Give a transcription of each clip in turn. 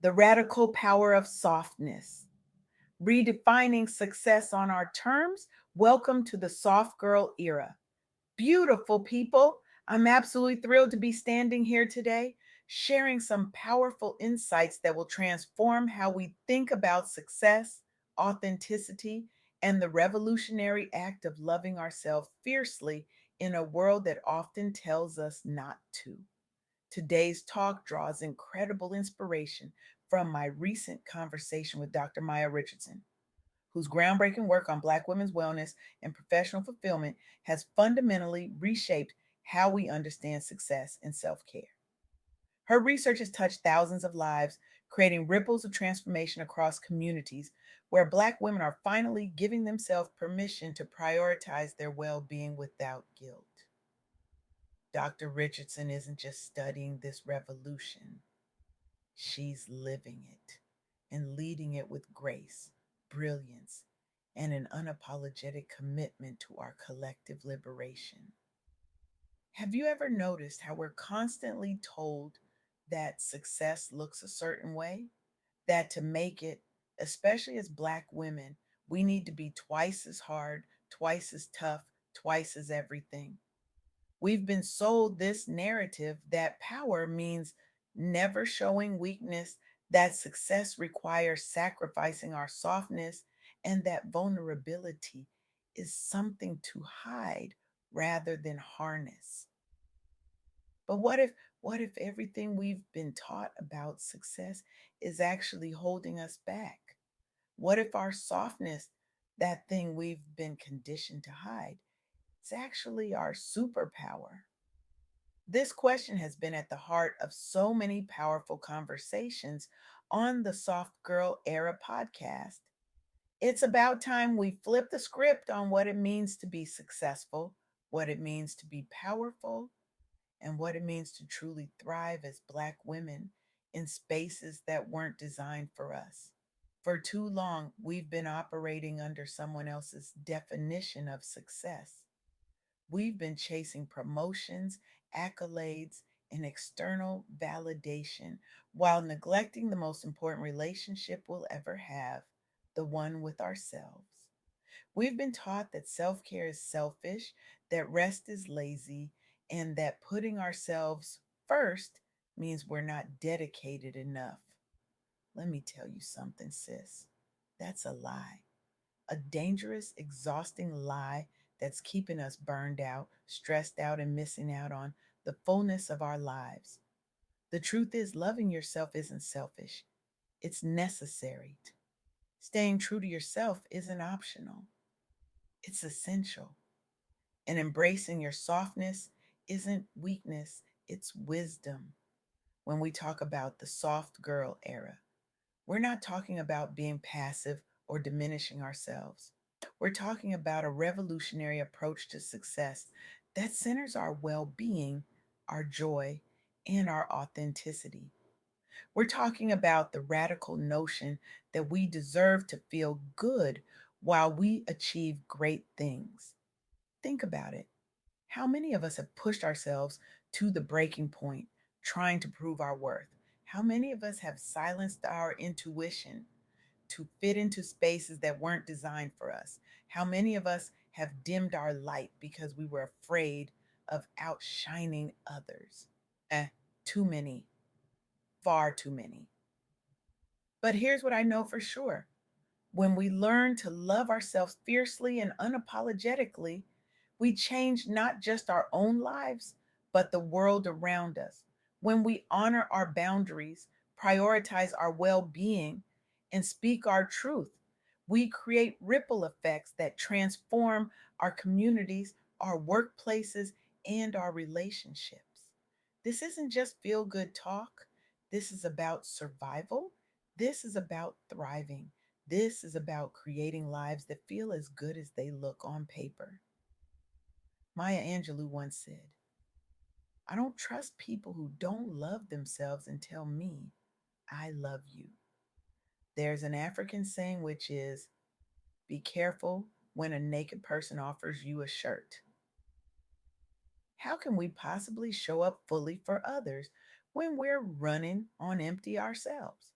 The radical power of softness. Redefining success on our terms. Welcome to the soft girl era. Beautiful people, I'm absolutely thrilled to be standing here today, sharing some powerful insights that will transform how we think about success, authenticity, and the revolutionary act of loving ourselves fiercely in a world that often tells us not to. Today's talk draws incredible inspiration from my recent conversation with Dr. Maya Richardson, whose groundbreaking work on Black women's wellness and professional fulfillment has fundamentally reshaped how we understand success and self care. Her research has touched thousands of lives, creating ripples of transformation across communities where Black women are finally giving themselves permission to prioritize their well being without guilt. Dr. Richardson isn't just studying this revolution, she's living it and leading it with grace, brilliance, and an unapologetic commitment to our collective liberation. Have you ever noticed how we're constantly told that success looks a certain way? That to make it, especially as Black women, we need to be twice as hard, twice as tough, twice as everything. We've been sold this narrative that power means never showing weakness, that success requires sacrificing our softness, and that vulnerability is something to hide rather than harness. But what if everything we've been taught about success is actually holding us back? What if our softness, that thing we've been conditioned to hide, is actually our superpower? This question has been at the heart of so many powerful conversations on the Soft Girl Era podcast. It's about time we flip the script on what it means to be successful, what it means to be powerful, and what it means to truly thrive as Black women in spaces that weren't designed for us. For too long, we've been operating under someone else's definition of success. We've been chasing promotions, accolades, and external validation while neglecting the most important relationship we'll ever have, the one with ourselves. We've been taught that self care is selfish, that rest is lazy, and that putting ourselves first means we're not dedicated enough. Let me tell you something, sis. That's a lie, a dangerous, exhausting lie that's keeping us burned out, stressed out, and missing out on the fullness of our lives. The truth is, loving yourself isn't selfish, it's necessary. Staying true to yourself isn't optional, it's essential. And embracing your softness isn't weakness, it's wisdom. When we talk about the soft girl era, we're not talking about being passive or diminishing ourselves. We're talking about a revolutionary approach to success that centers our well being, our joy, and our authenticity. We're talking about the radical notion that we deserve to feel good while we achieve great things. Think about it. How many of us have pushed ourselves to the breaking point, trying to prove our worth? How many of us have silenced our intuition to fit into spaces that weren't designed for us? How many of us have dimmed our light because we were afraid of outshining others? Too many, far too many. But here's what I know for sure: when we learn to love ourselves fiercely and unapologetically, we change not just our own lives, but the world around us. When we honor our boundaries, prioritize our well being, and speak our truth, we create ripple effects that transform our communities, our workplaces, and our relationships. This isn't just feel good talk. This is about survival. This is about thriving. This is about creating lives that feel as good as they look on paper. Maya Angelou once said, I don't trust people who don't love themselves and tell me, I love you. There's an African saying which is, be careful when a naked person offers you a shirt. How can we possibly show up fully for others when we're running on empty ourselves?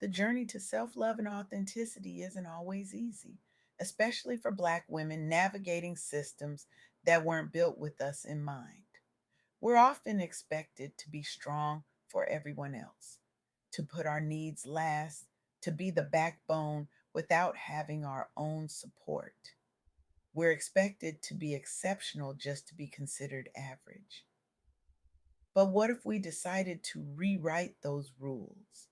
The journey to self love and authenticity isn't always easy, especially for Black women navigating systems that weren't built with us in mind. We're often expected to be strong for everyone else, to put our needs last, to be the backbone without having our own support. We're expected to be exceptional just to be considered average. But what if we decided to rewrite those rules?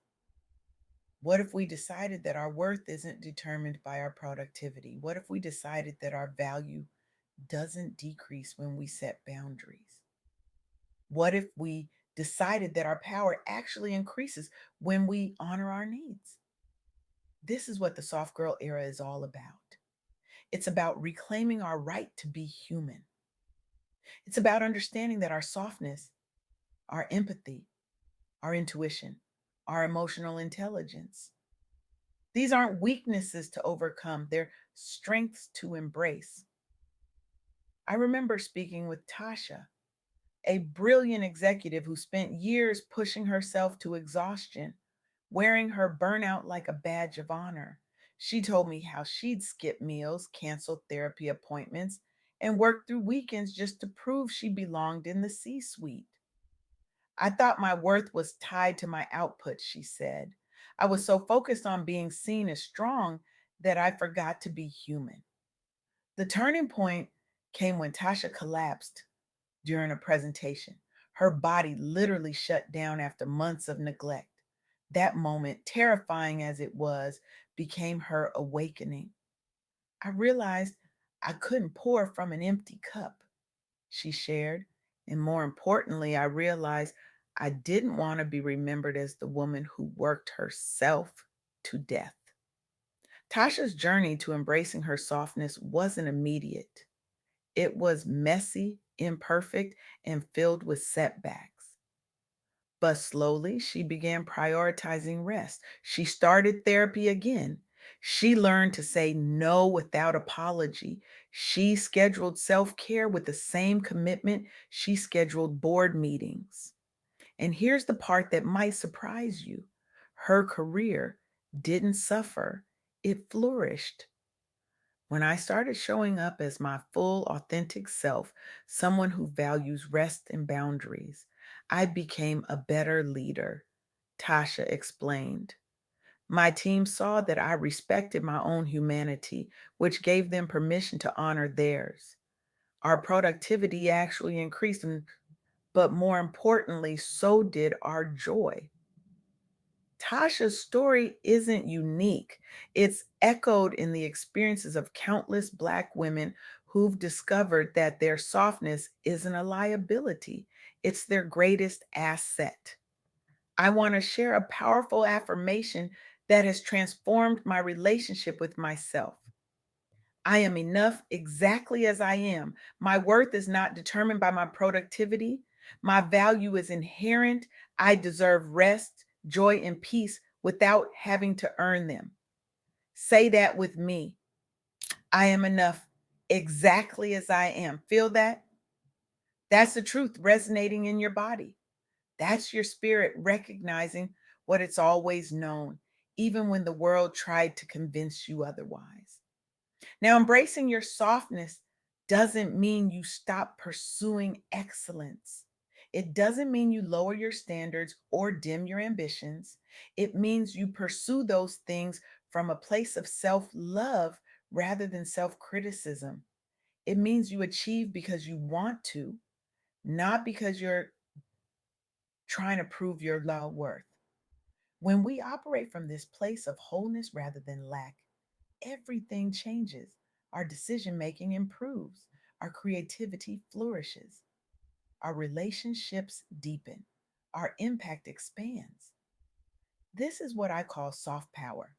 What if we decided that our worth isn't determined by our productivity? What if we decided that our value doesn't decrease when we set boundaries? What if we decided that our power actually increases when we honor our needs? This is what the soft girl era is all about. It's about reclaiming our right to be human. It's about understanding that our softness, our empathy, our intuition, our emotional intelligence, these aren't weaknesses to overcome, they're strengths to embrace. I remember speaking with Tasha, a brilliant executive who spent years pushing herself to exhaustion, wearing her burnout like a badge of honor. She told me how she'd skip meals, cancel therapy appointments, and work through weekends just to prove she belonged in the C suite. I thought my worth was tied to my output, she said. I was so focused on being seen as strong that I forgot to be human. The turning point came when Tasha collapsed during a presentation. Her body literally shut down after months of neglect. That moment, terrifying as it was, became her awakening. I realized I couldn't pour from an empty cup, she shared. And more importantly, I realized I didn't want to be remembered as the woman who worked herself to death. Tasha's journey to embracing her softness wasn't immediate. It was messy, imperfect, and filled with setbacks. But slowly, she began prioritizing rest. She started therapy again. She learned to say no without apology. She scheduled self care with the same commitment she scheduled board meetings. And here's the part that might surprise you: her career didn't suffer, it flourished. When I started showing up as my full, authentic self, someone who values rest and boundaries, I became a better leader, Tasha explained. My team saw that I respected my own humanity, which gave them permission to honor theirs. Our productivity actually increased, but more importantly, so did our joy. Tasha's story isn't unique. It's echoed in the experiences of countless Black women who've discovered that their softness isn't a liability, it's their greatest asset. I want to share a powerful affirmation that has transformed my relationship with myself. I am enough exactly as I am. My worth is not determined by my productivity. My value is inherent. I deserve rest, joy, and peace without having to earn them. Say that with me. I am enough exactly as I am. Feel that? That's the truth resonating in your body. That's your spirit recognizing what it's always known, even when the world tried to convince you otherwise. Now, embracing your softness doesn't mean you stop pursuing excellence. It doesn't mean you lower your standards or dim your ambitions. It means you pursue those things from a place of self love rather than self criticism. It means you achieve because you want to, not because you're trying to prove your low worth. When we operate from this place of wholeness rather than lack, everything changes. Our decision making improves, our creativity flourishes, our relationships deepen, our impact expands. This is what I call soft power: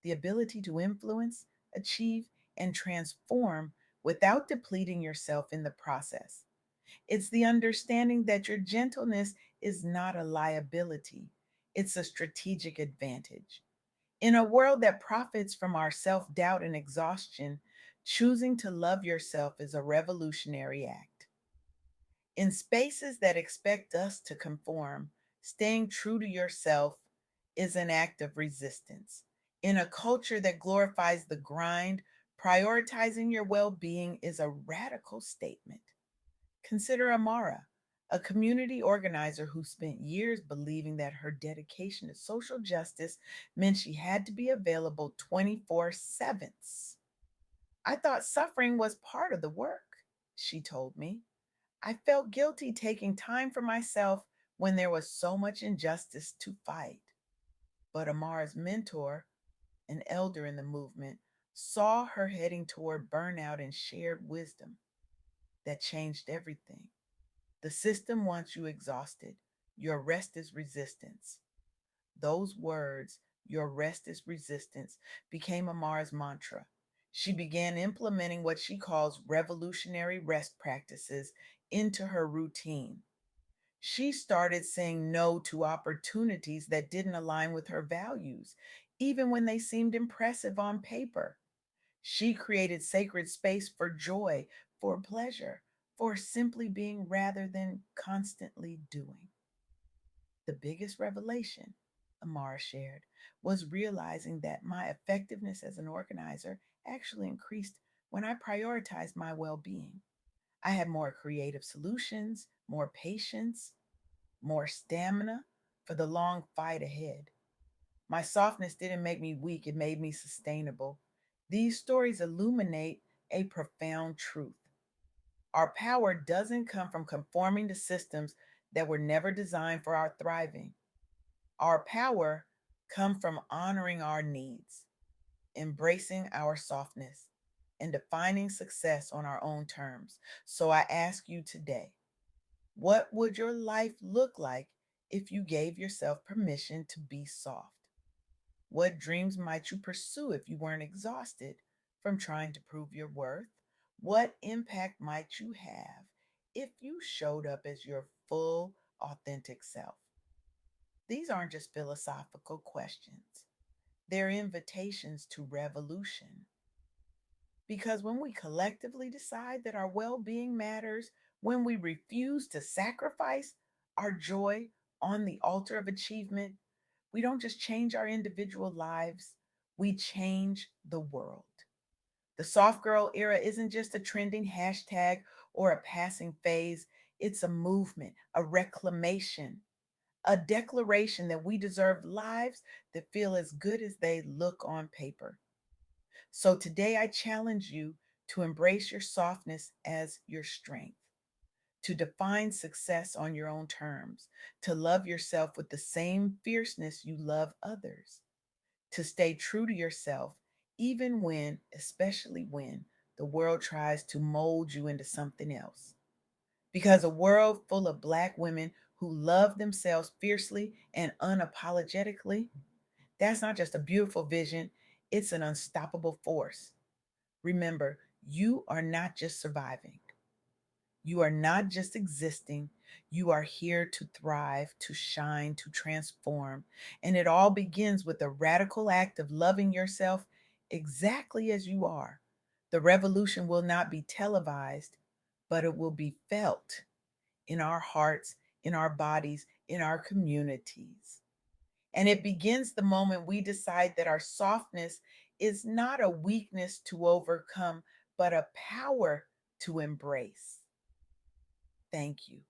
the ability to influence, achieve, and transform without depleting yourself in the process. It's the understanding that your gentleness is not a liability, it's a strategic advantage. In a world that profits from our self doubt and exhaustion, choosing to love yourself is a revolutionary act. In spaces that expect us to conform, staying true to yourself is an act of resistance. In a culture that glorifies the grind, prioritizing your well being is a radical statement. Consider Amara, a community organizer who spent years believing that her dedication to social justice meant she had to be available 24/7. I thought suffering was part of the work, she told me. I felt guilty taking time for myself when there was so much injustice to fight. But Amara's mentor, an elder in the movement, saw her heading toward burnout and shared wisdom that changed everything. The system wants you exhausted. Your rest is resistance. Those words, your rest is resistance, became Amar's mantra. She began implementing what she calls revolutionary rest practices into her routine. She started saying no to opportunities that didn't align with her values, even when they seemed impressive on paper. She created sacred space for joy, for pleasure, for simply being rather than constantly doing. The biggest revelation, Amara shared, was realizing that my effectiveness as an organizer actually increased when I prioritized my well being. I had more creative solutions, more patience, more stamina for the long fight ahead. My softness didn't make me weak, it made me sustainable. These stories illuminate a profound truth. Our power doesn't come from conforming to systems that were never designed for our thriving. Our power comes from honoring our needs, embracing our softness, and defining success on our own terms. So I ask you today, what would your life look like if you gave yourself permission to be soft? What dreams might you pursue if you weren't exhausted from trying to prove your worth? What impact might you have if you showed up as your full, authentic self? These aren't just philosophical questions, they're invitations to revolution. Because when we collectively decide that our well being matters, when we refuse to sacrifice our joy on the altar of achievement, we don't just change our individual lives, we change the world. The soft girl era isn't just a trending hashtag or a passing phase, it's a movement, a reclamation, a declaration that we deserve lives that feel as good as they look on paper. So today I challenge you to embrace your softness as your strength, to define success on your own terms, to love yourself with the same fierceness you love others, to stay true to yourself, even when, especially when, the world tries to mold you into something else. Because a world full of Black women who love themselves fiercely and unapologetically, that's not just a beautiful vision, it's an unstoppable force. Remember, you are not just surviving, you are not just existing. You are here to thrive, to shine, to transform. And it all begins with a radical act of loving yourself exactly as you are. The revolution will not be televised, but it will be felt in our hearts, in our bodies, in our communities. And it begins the moment we decide that our softness is not a weakness to overcome, but a power to embrace. Thank you.